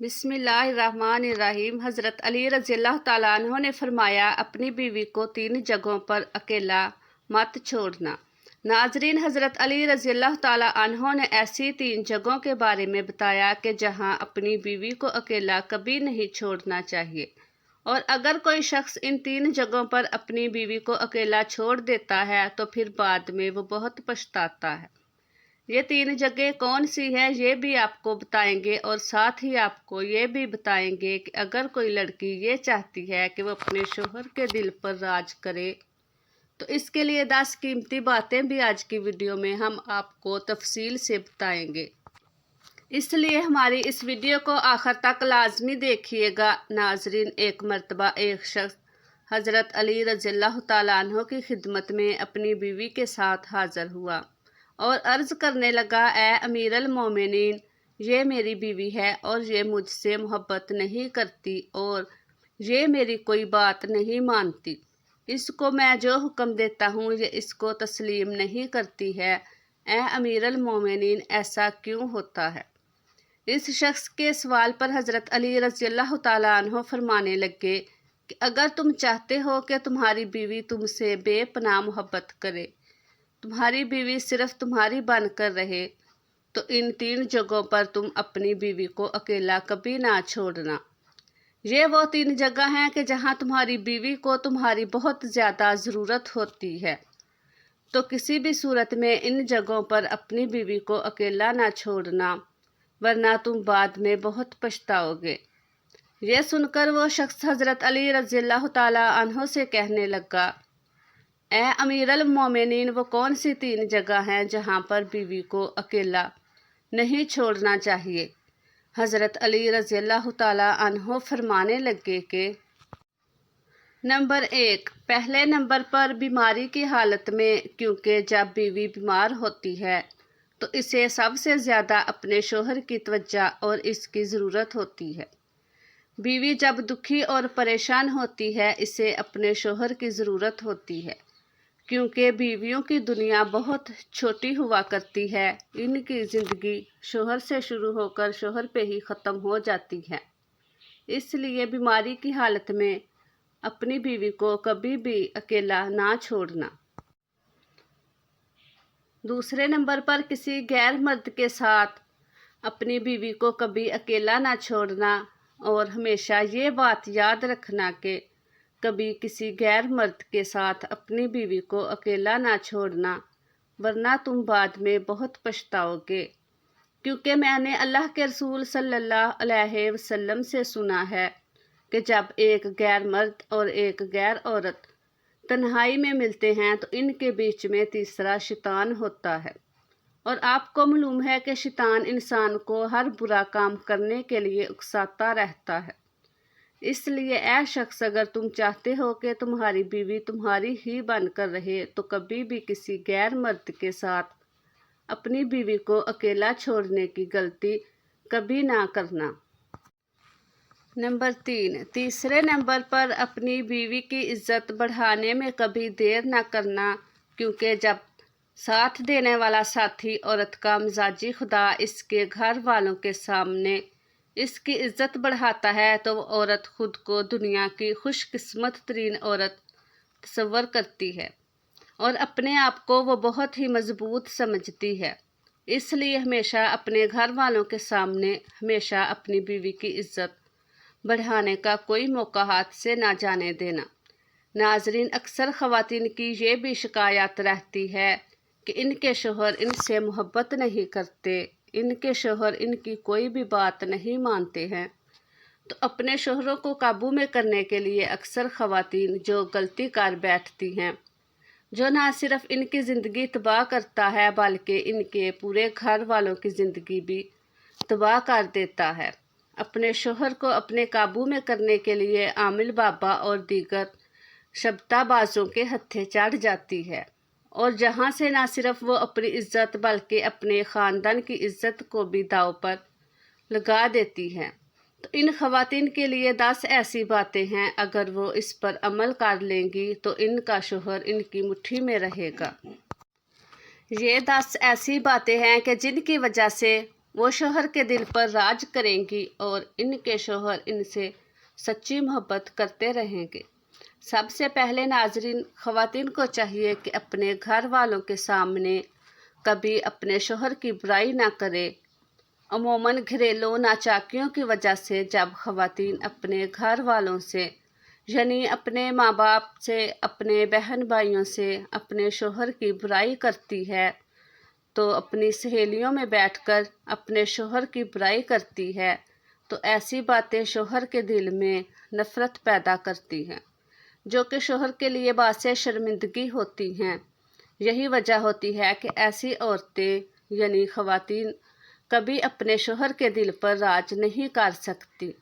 बिस्मिल्लाहिर्रहमानिर्रहीम। हज़रत अली रज़ियल्लाहु ताला अन्हो ने फरमाया, अपनी बीवी को 3 जगहों पर अकेला मत छोड़ना। नाजरीन, हज़रत अली रज़ियल्लाहु ताला अन्हो ने ऐसी 3 जगहों के बारे में बताया कि जहां अपनी बीवी को अकेला कभी नहीं छोड़ना चाहिए, और अगर कोई शख्स इन 3 जगहों पर अपनी बीवी को अकेला छोड़ देता है तो फिर बाद में वो बहुत पछताता है। ये 3 जगह कौन सी है ये भी आपको बताएंगे, और साथ ही आपको ये भी बताएंगे कि अगर कोई लड़की ये चाहती है कि वो अपने शोहर के दिल पर राज करे तो इसके लिए 10 कीमती बातें भी आज की वीडियो में हम आपको तफसील से बताएंगे। इसलिए हमारी इस वीडियो को आखिर तक लाजमी देखिएगा। नाजरीन, एक मर्तबा एक शख्स हज़रत अली रज़ियल्लाहु ताला अन्हो की खिदमत में अपनी बीवी के साथ हाज़िर हुआ और अर्ज़ करने लगा, ए अमीरुल मोमिनीन, ये मेरी बीवी है और ये मुझसे मोहब्बत नहीं करती और ये मेरी कोई बात नहीं मानती। इसको मैं जो हुक्म देता हूँ ये इसको तस्लीम नहीं करती है। ए अमीरुल मोमिनीन, ऐसा क्यों होता है? इस शख्स के सवाल पर हज़रत अली रज़ियल्लाहु ताला अन्हो फरमाने लगे कि अगर तुम चाहते हो कि तुम्हारी बीवी तुमसे बेपनाह मोहब्बत करे, तुम्हारी बीवी सिर्फ तुम्हारी बनकर रहे, तो इन 3 जगहों पर तुम अपनी बीवी को अकेला कभी ना छोड़ना। ये वो 3 जगह हैं कि जहां तुम्हारी बीवी को तुम्हारी बहुत ज़्यादा ज़रूरत होती है, तो किसी भी सूरत में इन जगहों पर अपनी बीवी को अकेला ना छोड़ना, वरना तुम बाद में बहुत पछताओगे। ये सुनकर वो शख्स हज़रत अली रज़ियल्लाहु ताला अन्हो से कहने लगा, ए अमीरुल मोमिनीन, वो कौन सी 3 जगह हैं जहां पर बीवी को अकेला नहीं छोड़ना चाहिए? हज़रत अली रज़ियल्लाहु ताला अन्हो फरमाने लगे कि नंबर 1, पहले नंबर पर बीमारी की हालत में, क्योंकि जब बीवी बीमार होती है तो इसे सबसे ज़्यादा अपने शोहर की तवज्जो और इसकी ज़रूरत होती है। बीवी जब दुखी और परेशान होती है इसे अपने शोहर की ज़रूरत होती है, क्योंकि बीवियों की दुनिया बहुत छोटी हुआ करती है। इनकी ज़िंदगी शोहर से शुरू होकर शोहर पे ही ख़त्म हो जाती है। इसलिए बीमारी की हालत में अपनी बीवी को कभी भी अकेला ना छोड़ना। दूसरे नंबर पर किसी गैर मर्द के साथ अपनी बीवी को कभी अकेला ना छोड़ना, और हमेशा ये बात याद रखना कि कभी किसी गैर मर्द के साथ अपनी बीवी को अकेला ना छोड़ना, वरना तुम बाद में बहुत पछताओगे। क्योंकि मैंने अल्लाह के रसूल सल्लल्लाहु अलैहि वसल्लम से सुना है कि जब एक गैर मर्द और एक गैर औरत तन्हाई में मिलते हैं तो इनके बीच में तीसरा शैतान होता है, और आपको मालूम है कि शैतान इंसान को हर बुरा काम करने के लिए उकसाता रहता है। इसलिए ऐ शख्स, अगर तुम चाहते हो कि तुम्हारी बीवी तुम्हारी ही बनकर रहे तो कभी भी किसी गैर मर्द के साथ अपनी बीवी को अकेला छोड़ने की गलती कभी ना करना। नंबर 3, तीसरे नंबर पर अपनी बीवी की इज्जत बढ़ाने में कभी देर ना करना, क्योंकि जब साथ देने वाला साथी औरत का मिजाजी खुदा इसके घर वालों के सामने इसकी इज्जत बढ़ाता है तो वो औरत खुद को दुनिया की खुशकिस्मत तरीन औरत तस्वर करती है और अपने आप को वो बहुत ही मजबूत समझती है। इसलिए हमेशा अपने घर वालों के सामने हमेशा अपनी बीवी की इज्जत बढ़ाने का कोई मौका हाथ से ना जाने देना। नाजरीन, अक्सर ख़वातीन की ये भी शिकायत रहती है कि इनके शोहर इनसे मोहब्बत नहीं करते, इनके शोहर इनकी कोई भी बात नहीं मानते हैं। तो अपने शोहरों को काबू में करने के लिए अक्सर ख़वातीन जो गलती कर बैठती हैं, जो ना सिर्फ इनकी ज़िंदगी तबाह करता है बल्कि इनके पूरे घर वालों की ज़िंदगी भी तबाह कर देता है। अपने शोहर को अपने काबू में करने के लिए आमिल बाबा और दीगर शब्दाबाजों के हत्थे चढ़ जाती है, और जहां से ना सिर्फ वो अपनी इज्जत बल्कि अपने ख़ानदान की इज्जत को भी दांव पर लगा देती है। तो इन ख़वातीन के लिए 10 ऐसी बातें हैं, अगर वो इस पर अमल कर लेंगी तो इनका शोहर इनकी मुट्ठी में रहेगा। ये 10 ऐसी बातें हैं कि जिनकी वजह से वो शोहर के दिल पर राज करेंगी और इनके शोहर इनसे सच्ची मोहब्बत करते रहेंगे। सबसे पहले नाजरीन, ख़वातीन को चाहिए कि अपने घर वालों के सामने कभी अपने शोहर की बुराई ना करे। अमूमन घरेलू नाचाकियों की वजह से जब ख़वातीन अपने घर वालों से यानी अपने माँ बाप से, अपने बहन भाइयों से अपने शोहर की बुराई करती है, तो अपनी सहेलियों में बैठकर अपने शोहर की बुराई करती है, तो ऐसी बातें शोहर के दिल में नफ़रत पैदा करती हैं, जो कि शोहर के लिए बासे शर्मिंदगी होती हैं। यही वजह होती है कि ऐसी औरतें यानी ख़वातीन कभी अपने शोहर के दिल पर राज नहीं कर सकती।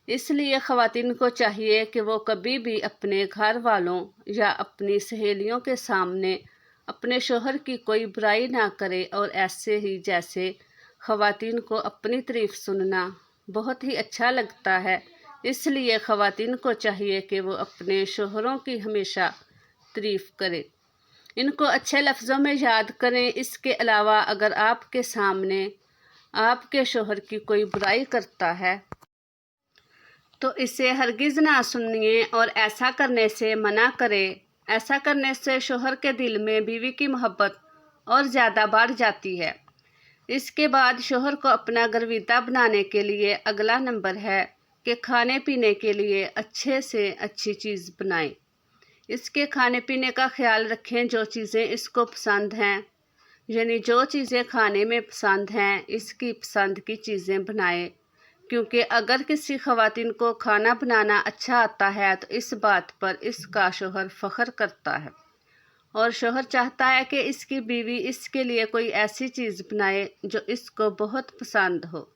इसलिए ख़वातीन को चाहिए कि वो कभी भी अपने घर वालों या अपनी सहेलियों के सामने अपने शोहर की कोई बुराई ना करे, और ऐसे ही जैसे ख़वातीन को अपनी तारीफ़ सुनना बहुत ही अच्छा लगता है, इसलिए ख़वातीन को चाहिए कि वो अपने शोहरों की हमेशा तारीफ़ करें, इनको अच्छे लफ्ज़ों में याद करें। इसके अलावा अगर आपके सामने आपके शोहर की कोई बुराई करता है तो इसे हरगिज़ ना सुनिए और ऐसा करने से मना करें। ऐसा करने से शोहर के दिल में बीवी की मोहब्बत और ज़्यादा बढ़ जाती है। इसके बाद शोहर को अपना गर्विता बनाने के लिए अगला नंबर है कि खाने पीने के लिए अच्छे से अच्छी चीज़ बनाएं। इसके खाने पीने का ख्याल रखें, जो चीज़ें इसको पसंद हैं, यानी जो चीज़ें खाने में पसंद हैं, इसकी पसंद की चीज़ें बनाएं। क्योंकि अगर किसी ख़वातीन को खाना बनाना अच्छा आता है तो इस बात पर इसका शोहर फ़ख्र करता है, और शोहर चाहता है कि इसकी बीवी इसके लिए कोई ऐसी चीज़ बनाए जो इसको बहुत पसंद हो।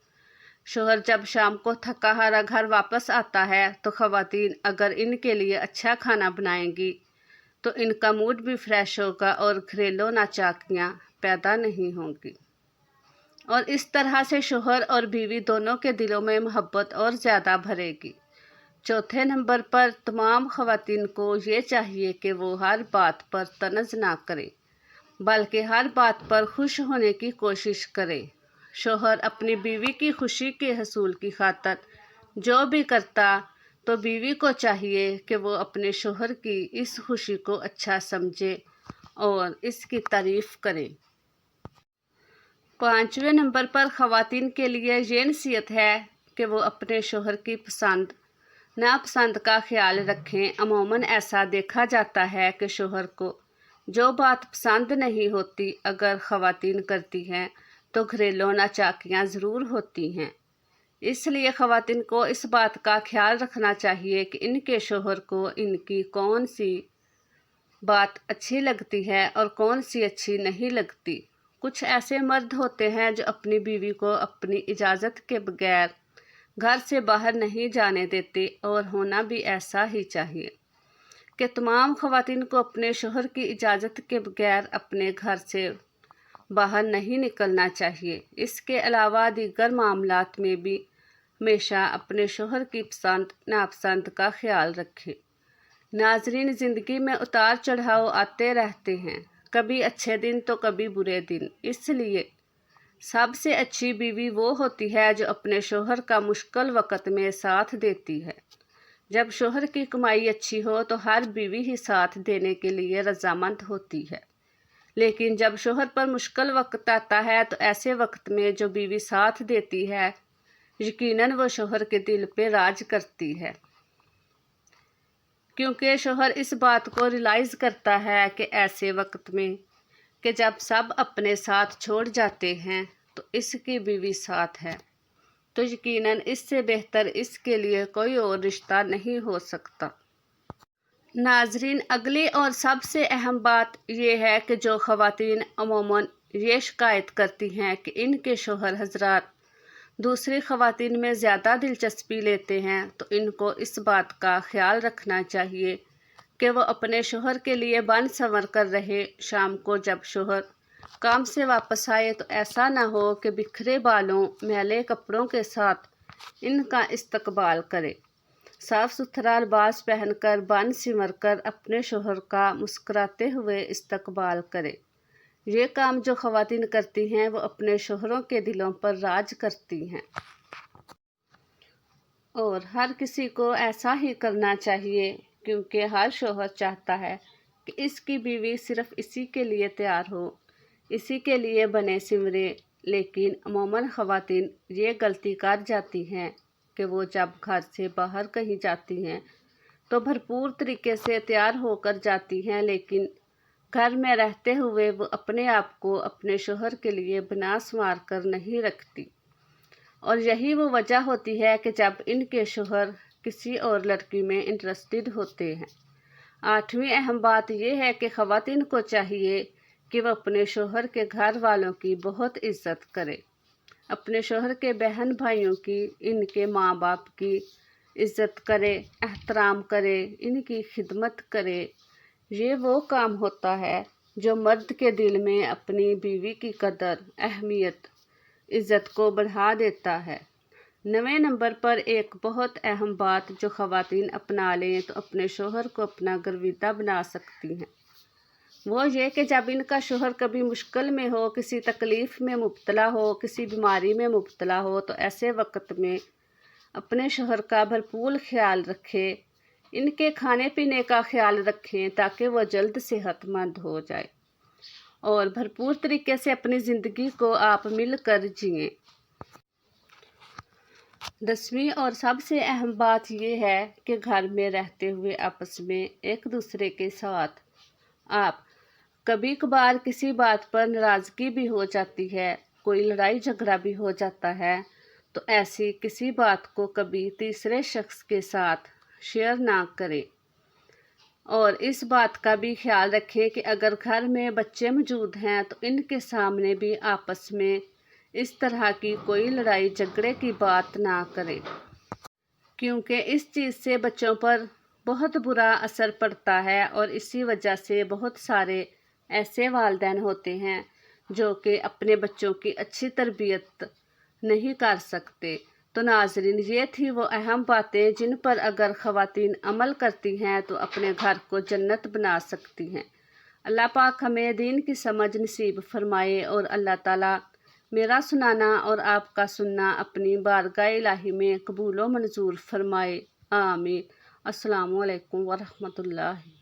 शोहर जब शाम को थका हारा घर वापस आता है तो ख़वातीन अगर इनके लिए अच्छा खाना बनाएंगी तो इनका मूड भी फ्रेश होगा और घरेलू नाचाकियाँ पैदा नहीं होंगी, और इस तरह से शोहर और बीवी दोनों के दिलों में मोहब्बत और ज़्यादा भरेगी। चौथे नंबर पर तमाम ख़वातीन को ये चाहिए कि वो हर बात पर तनज़ ना करें, बल्कि हर बात पर खुश होने की कोशिश करें। शोहर अपनी बीवी की खुशी के हसूल की खातिर जो भी करता, तो बीवी को चाहिए कि वो अपने शोहर की इस खुशी को अच्छा समझे और इसकी तारीफ़ करें। पाँचवें नंबर पर ख़वातीन के लिए ये नसीहत है कि वो अपने शोहर की पसंद नापसंद का ख्याल रखें। अमूमन ऐसा देखा जाता है कि शोहर को जो बात पसंद नहीं होती, अगर ख़वातीन करती हैं तो घरेलू नाचाकियाँ ज़रूर होती हैं। इसलिए ख़वातीन को इस बात का ख्याल रखना चाहिए कि इनके शोहर को इनकी कौन सी बात अच्छी लगती है और कौन सी अच्छी नहीं लगती। कुछ ऐसे मर्द होते हैं जो अपनी बीवी को अपनी इजाज़त के बगैर घर से बाहर नहीं जाने देते, और होना भी ऐसा ही चाहिए कि तमाम ख़वातीन को अपने शोहर की इजाज़त के बगैर अपने घर से बाहर नहीं निकलना चाहिए। इसके अलावा दीगर मामलात में भी हमेशा अपने शोहर की पसंद नापसंद का ख्याल रखें। नाजरीन, ज़िंदगी में उतार चढ़ाव आते रहते हैं, कभी अच्छे दिन तो कभी बुरे दिन। इसलिए सबसे अच्छी बीवी वो होती है जो अपने शोहर का मुश्किल वक़्त में साथ देती है। जब शोहर की कमाई अच्छी हो तो हर बीवी ही साथ देने के लिए रज़ामंद होती है, लेकिन जब शोहर पर मुश्किल वक़्त आता है तो ऐसे वक्त में जो बीवी साथ देती है, यकीनन वो शोहर के दिल पे राज करती है, क्योंकि शोहर इस बात को रियलाइज़ करता है कि ऐसे वक्त में कि जब सब अपने साथ छोड़ जाते हैं तो इसकी बीवी साथ है, तो यकीनन इससे बेहतर इसके लिए कोई और रिश्ता नहीं हो सकता। नाजरीन, अगली और सबसे अहम बात यह है कि जो ख़वातीन अमूमन ये शिकायत करती हैं कि इनके शोहर हज़रात दूसरी ख़वातीन में ज़्यादा दिलचस्पी लेते हैं, तो इनको इस बात का ख्याल रखना चाहिए कि वो अपने शोहर के लिए बन संवर कर रहे। शाम को जब शोहर काम से वापस आए तो ऐसा ना हो कि बिखरे बालों मैले कपड़ों के साथ इनका इस्तकबाल करे। साफ़ सुथरा लिबास पहनकर बन सिमर कर अपने शोहर का मुस्कुराते हुए इस्तकबाल करे। یہ کام جو خواتین کرتی ہیں وہ اپنے شوہروں کے دلوں پر راج کرتی ہیں، اور ہر کسی کو ایسا ہی کرنا چاہیے، کیونکہ ہر شوہر چاہتا ہے کہ اس کی بیوی صرف اسی کے لیے تیار ہو، اسی کے لیے بنے سنورے۔ لیکن عموماً خواتین یہ غلطی کر جاتی ہیں کہ وہ جب گھر سے باہر کہیں جاتی ہیں تو بھرپور طریقے سے تیار ہو کر جاتی ہیں، لیکن گھر میں رہتے ہوئے وہ اپنے آپ کو اپنے شوہر کے لیے بنا سنوار کر نہیں رکھتی، اور یہی وہ وجہ ہوتی ہے کہ جب ان کے شوہر کسی اور لڑکی میں انٹرسٹڈ ہوتے ہیں۔ 8ویں اہم بات یہ ہے کہ خواتین کو چاہیے کہ وہ اپنے شوہر کے گھر والوں کی بہت عزت کرے، اپنے شوہر کے بہن بھائیوں کی، ان کے ماں باپ کی عزت کرے، احترام کرے، ان کی خدمت کرے۔ یہ وہ کام ہوتا ہے جو مرد کے دل میں اپنی بیوی کی قدر، اہمیت، عزت کو بڑھا دیتا ہے۔ 9ویں نمبر پر ایک بہت اہم بات جو خواتین اپنا لیں تو اپنے شوہر کو اپنا گرویدہ بنا سکتی ہیں، وہ یہ کہ جب ان کا شوہر کبھی مشکل میں ہو، کسی تکلیف میں مبتلا ہو، کسی بیماری میں مبتلا ہو، تو ایسے وقت میں اپنے شوہر کا بھرپور خیال رکھے، ان کے کھانے پینے کا خیال رکھیں تاکہ وہ جلد صحت مند ہو جائے، اور بھرپور طریقے سے اپنی زندگی کو آپ مل کر جئیں۔ 10ویں اور سب سے اہم بات یہ ہے کہ گھر میں رہتے ہوئے آپس میں ایک دوسرے کے ساتھ آپ کبھی کبھار کسی بات پر ناراضگی بھی ہو جاتی ہے، کوئی لڑائی جھگڑا بھی ہو جاتا ہے، تو ایسی کسی بات کو کبھی تیسرے شخص کے ساتھ شیئر نہ کریں، اور اس بات کا بھی خیال رکھیں کہ اگر گھر میں بچے موجود ہیں تو ان کے سامنے بھی آپس میں اس طرح کی کوئی لڑائی جھگڑے کی بات نہ کریں، کیونکہ اس چیز سے بچوں پر بہت برا اثر پڑتا ہے، اور اسی وجہ سے بہت سارے ایسے والدین ہوتے ہیں جو کہ اپنے بچوں کی اچھی تربیت نہیں کر سکتے۔ تو ناظرین، یہ تھی وہ اہم باتیں جن پر اگر خواتین عمل کرتی ہیں تو اپنے گھر کو جنت بنا سکتی ہیں۔ اللہ پاک ہمیں دین کی سمجھ نصیب فرمائے، اور اللہ تعالیٰ میرا سنانا اور آپ کا سننا اپنی بارگاہ الہی میں قبول و منظور فرمائے، آمین۔ السلام علیکم ورحمۃ اللہ۔